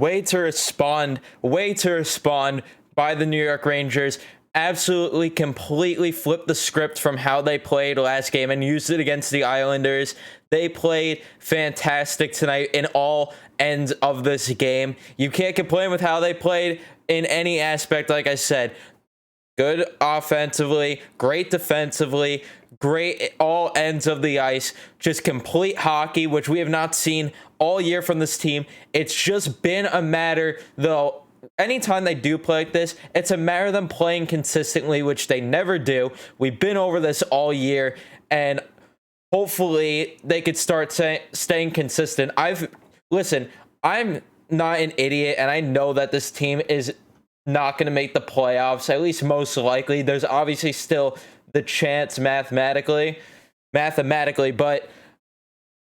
way to respond, by the New York Rangers. Absolutely, completely flipped the script from how they played last game and used it against the Islanders. They played fantastic tonight in all ends of this game. You can't complain with how they played in any aspect. Like I said, good offensively, great defensively, great all ends of the ice, just complete hockey, which we have not seen all year from this team. It's just been a matter, though, anytime they do play like this, it's a matter of them playing consistently, which they never do. We've been over this all year, and hopefully they could start staying consistent. Listen, I'm not an idiot, and I know that this team is not going to make the playoffs, at least most likely. There's obviously still the chance mathematically, but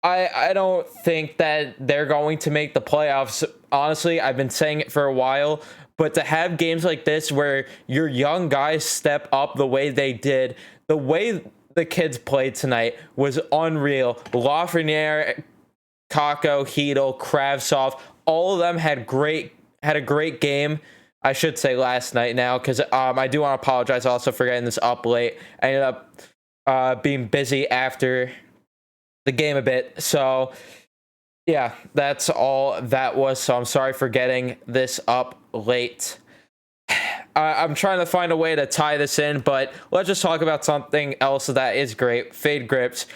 I don't think that they're going to make the playoffs. Honestly, I've been saying it for a while, but to have games like this where your young guys step up the way they did, the way the kids played tonight was unreal. Lafreniere, Kakko, Hedel, Kravtsov, all of them had a great game. I should say last night now, because I do want to apologize also for getting this up late. I ended up being busy after the game a bit. So, yeah, that's all that was. So I'm sorry for getting this up late. I'm trying to find a way to tie this in, but let's just talk about something else that is great. Fade grips.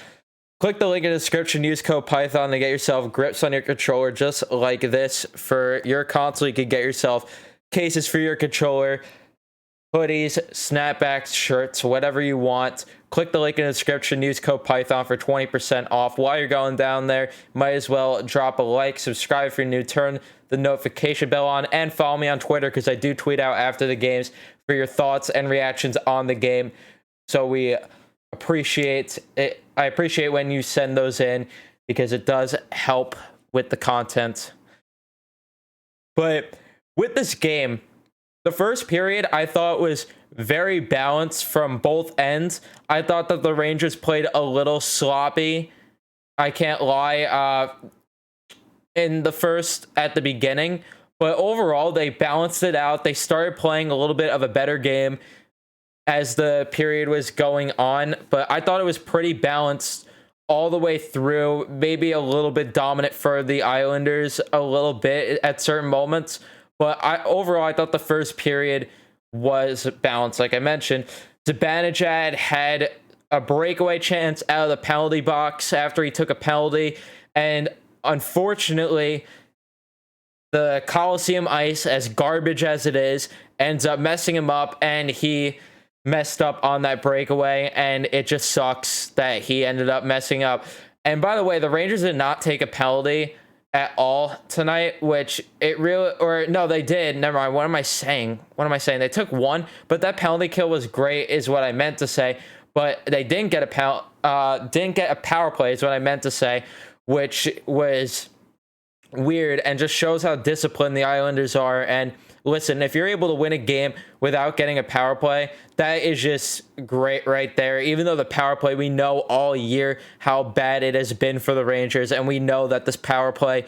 Click the link in the description, use code Python to get yourself grips on your controller just like this. For your console, you can get yourself cases for your controller, hoodies, snapbacks, shirts, whatever you want. Click the link in the description, use code Python for 20% off. While you're going down there, might as well drop a like, subscribe if you're new, turn the notification bell on, and follow me on Twitter, because I do tweet out after the games for your thoughts and reactions on the game. So we appreciate it. I appreciate when you send those in, because it does help with the content. But with this game, the first period I thought was very balanced from both ends. I thought that the Rangers played a little sloppy, I can't lie, in the first at the beginning. But overall, they balanced it out. They started playing a little bit of a better game as the period was going on. But I thought it was pretty balanced all the way through. Maybe a little bit dominant for the Islanders a little bit at certain moments. But overall, I thought the first period was balanced. Like I mentioned, Zibanejad had a breakaway chance out of the penalty box after he took a penalty. And unfortunately, the Coliseum ice, as garbage as it is, ends up messing him up. And he messed up on that breakaway. And it just sucks that he ended up messing up. And by the way, the Rangers did not take a penalty at all tonight, which it really, or no, they did. Never mind. What am I saying? They took one, but that penalty kill was great, is what I meant to say. But they didn't get a power play, is what I meant to say, which was weird and just shows how disciplined the Islanders are. And listen, if you're able to win a game without getting a power play, that is just great right there. Even though the power play, we know all year how bad it has been for the Rangers, and we know that this power play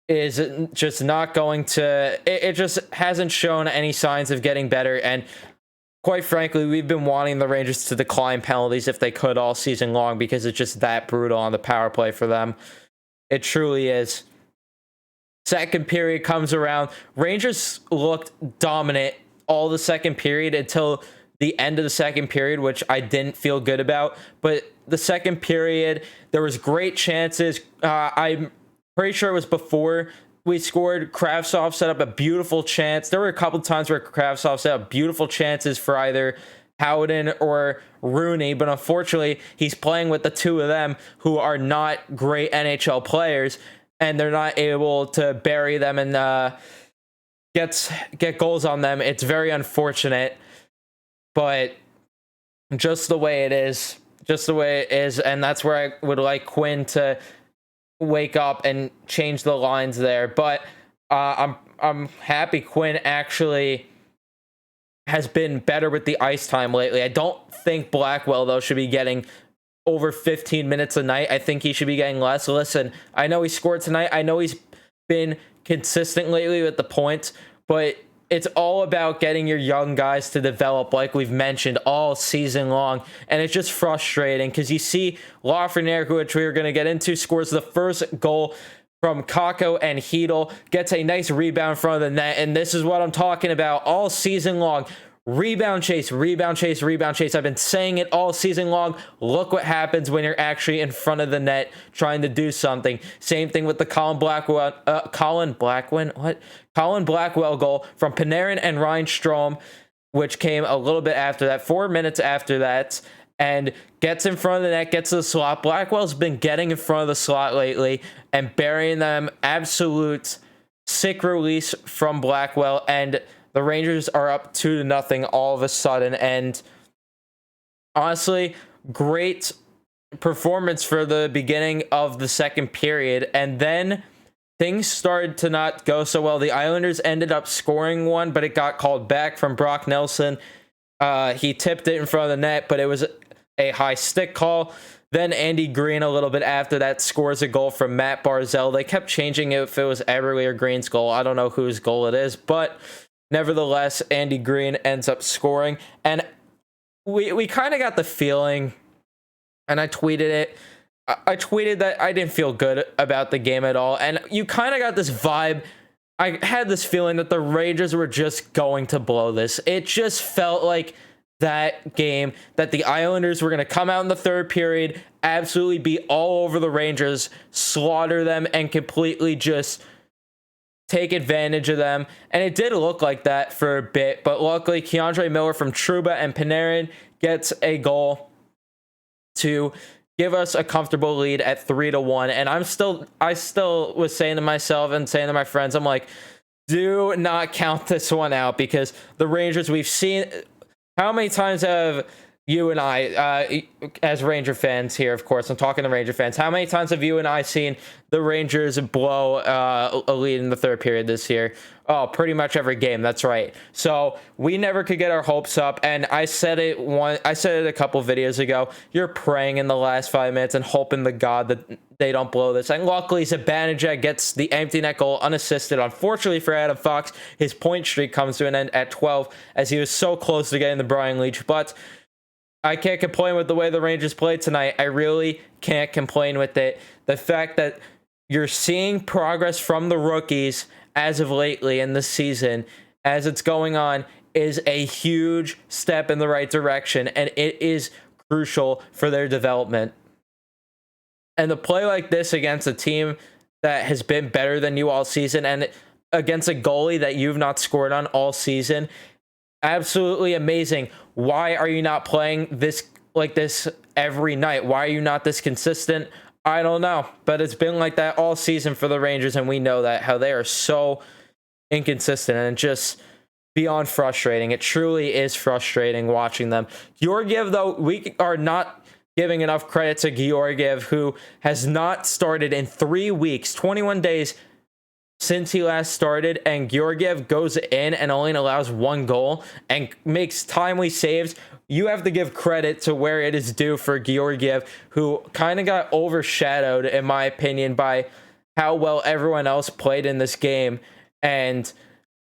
is just not going to, it just hasn't shown any signs of getting better. And quite frankly, we've been wanting the Rangers to decline penalties if they could all season long, because it's just that brutal on the power play for them. It truly is. Second period comes around. Rangers looked dominant all the second period until the end of the second period, which I didn't feel good about. But the second period, there was great chances. I'm pretty sure it was before we scored. Kravtsov set up a beautiful chance. There were a couple times where Kravtsov set up beautiful chances for either Howden or Rooney, but unfortunately, he's playing with the two of them who are not great NHL players, and they're not able to bury them and get goals on them. It's very unfortunate, but just the way it is, and that's where I would like Quinn to wake up and change the lines there. But I'm happy Quinn actually has been better with the ice time lately. I don't think Blackwell, though, should be getting over 15 minutes a night. I think he should be getting less. Listen, I know he scored tonight. I know he's been consistent lately with the points, but it's all about getting your young guys to develop, like we've mentioned, all season long. And it's just frustrating because you see Lafreniere, which we're going to get into, scores the first goal from Kako and Hedel, gets a nice rebound in front of the net. And this is what I'm talking about all season long. Rebound chase, rebound chase, rebound chase. I've been saying it all season long. Look what happens when you're actually in front of the net trying to do something. Same thing with the Colin Blackwell goal from Panarin and Ryan Strome, which came a little bit after that, 4 minutes after that, and gets in front of the net, gets to the slot. Blackwell's been getting in front of the slot lately and burying them. Absolute sick release from Blackwell, and the Rangers are up 2-0 all of a sudden. And honestly, great performance for the beginning of the second period. And then things started to not go so well. The Islanders ended up scoring one, but it got called back from Brock Nelson. He tipped it in front of the net, but it was a high stick call. Then Andy Green, a little bit after that, scores a goal from Matt Barzal. They kept changing it if it was Everly or Green's goal. I don't know whose goal it is, but nevertheless, Andy Green ends up scoring. And we kind of got the feeling, and I tweeted it. I tweeted that I didn't feel good about the game at all. And you kind of got this vibe. I had this feeling that the Rangers were just going to blow this. It just felt like that game that the Islanders were going to come out in the third period, absolutely be all over the Rangers, slaughter them, and completely just take advantage of them. And it did look like that for a bit, but luckily Keandre Miller from Trouba and Panarin gets a goal to give us a comfortable lead at 3-1. And I still was saying to myself and saying to my friends, I'm like, do not count this one out, because the Rangers, we've seen, how many times have you and I, as Ranger fans here, of course, I'm talking to Ranger fans, how many times have you and I seen the Rangers blow a lead in the third period this year? Oh, pretty much every game. That's right. So we never could get our hopes up. And I said it a couple videos ago. You're praying in the last 5 minutes and hoping to God that they don't blow this. And luckily, Zibanejad gets the empty net goal unassisted. Unfortunately for Adam Fox, his point streak comes to an end at 12, as he was so close to getting the Brian Leetch. But I can't complain with the way the Rangers played tonight. I really can't complain with it. The fact that you're seeing progress from the rookies as of lately in the season, as it's going on, is a huge step in the right direction, and it is crucial for their development. And to play like this against a team that has been better than you all season, and against a goalie that you've not scored on all season, absolutely amazing. Why are you not playing this like this every night? Why are you not this consistent? I don't know, but it's been like that all season for the Rangers, and we know that, how they are so inconsistent and just beyond frustrating. It truly is frustrating watching them. Georgiev, though, we are not giving enough credit to Georgiev, who has not started in 3 weeks, 21 days since he last started, and Georgiev goes in and only allows 1 goal and makes timely saves. You have to give credit to where it is due for Georgiev, who kind of got overshadowed, in my opinion, by how well everyone else played in this game. And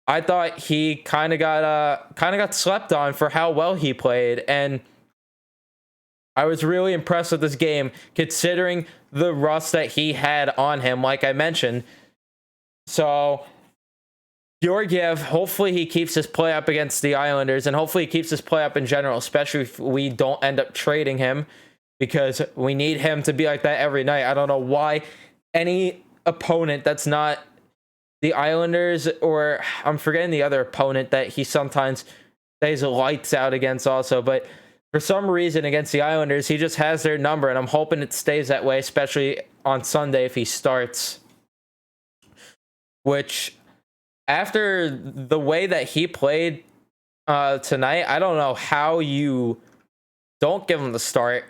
I thought he kind of got slept on for how well he played. And I was really impressed with this game, considering the rust that he had on him, like I mentioned. So Georgiev, hopefully he keeps his play up against the Islanders, and hopefully he keeps his play up in general, especially if we don't end up trading him, because we need him to be like that every night. I don't know why any opponent that's not the Islanders, or I'm forgetting the other opponent that he sometimes stays lights out against also, but for some reason against the Islanders, he just has their number, and I'm hoping it stays that way, especially on Sunday if he starts. Which, after the way that he played tonight, I don't know how you don't give him the start.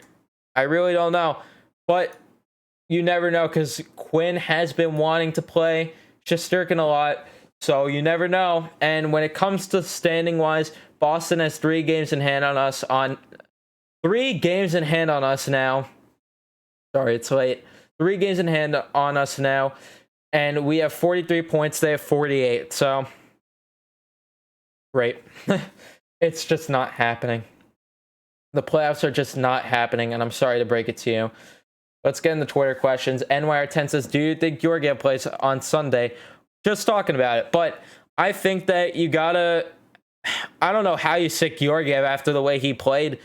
I really don't know. But you never know, because Quinn has been wanting to play Shesterkin a lot, so you never know. And when it comes to standing-wise, Boston has 3 games in hand on us. 3 games in hand on us now. Sorry, it's late. 3 games in hand on us now. And we have 43 points. They have 48. So, great. It's just not happening. The playoffs are just not happening, and I'm sorry to break it to you. Let's get into Twitter questions. NYR10 says, do you think Georgiev plays on Sunday? Just talking about it. But I think that you gotta... I don't know how you sit Georgiev after the way he played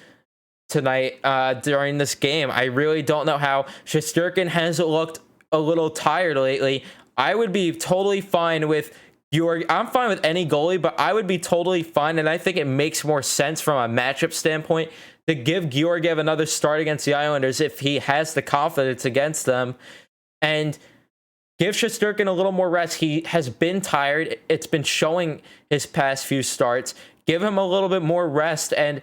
tonight during this game. I really don't know how. Shesterkin has looked a little tired lately. I would be totally fine with I'm fine with any goalie, but I would be totally fine, and I think it makes more sense from a matchup standpoint to give Georgiev another start against the Islanders if he has the confidence against them, and give Shesterkin a little more rest. He has been tired. It's been showing his past few starts. Give him a little bit more rest, and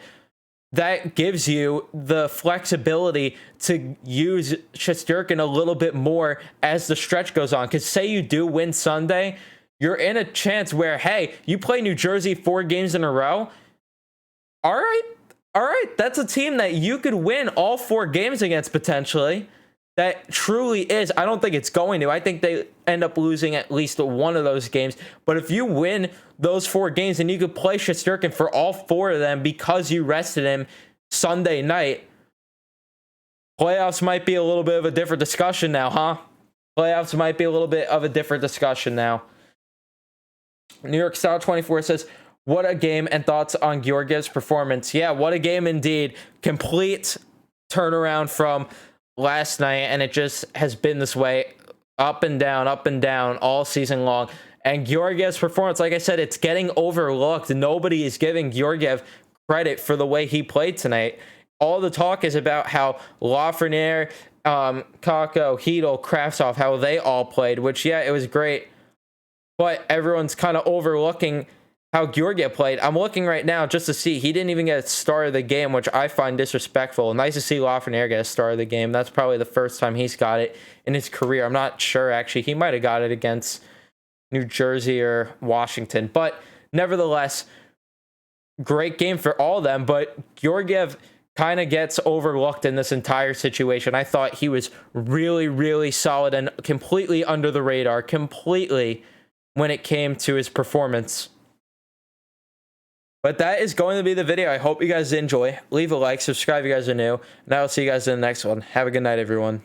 that gives you the flexibility to use Shesterkin a little bit more as the stretch goes on. Because say you do win Sunday, you're in a chance where, hey, you play New Jersey 4 games in a row. All right, that's a team that you could win all 4 games against potentially. That truly is. I don't think it's going to. I think they end up losing at least one of those games. But if you win those 4 games and you could play Shesterkin for all 4 of them because you rested him Sunday night, playoffs might be a little bit of a different discussion now, huh? Playoffs might be a little bit of a different discussion now. New York Style 24 says, what a game, and thoughts on Georgiev's performance. Yeah, what a game indeed. Complete turnaround from last night, and it just has been this way up and down all season long. And Georgiev's performance, like I said, it's getting overlooked. Nobody is giving Georgiev credit for the way he played tonight. All the talk is about how Lafreniere, Kakko, Hedel, Kravtsov, how they all played, which, yeah, it was great. But everyone's kind of overlooking how Georgiev played. I'm looking right now just to see. He didn't even get a start of the game, which I find disrespectful. Nice to see Lafreniere get a start of the game. That's probably the first time he's got it in his career. I'm not sure, actually. He might have got it against New Jersey or Washington. But nevertheless, great game for all of them. But Georgiev kind of gets overlooked in this entire situation. I thought he was really, really solid and completely under the radar. Completely when it came to his performance. But that is going to be the video. I hope you guys enjoy. Leave a like, subscribe if you guys are new, and I will see you guys in the next one. Have a good night, everyone.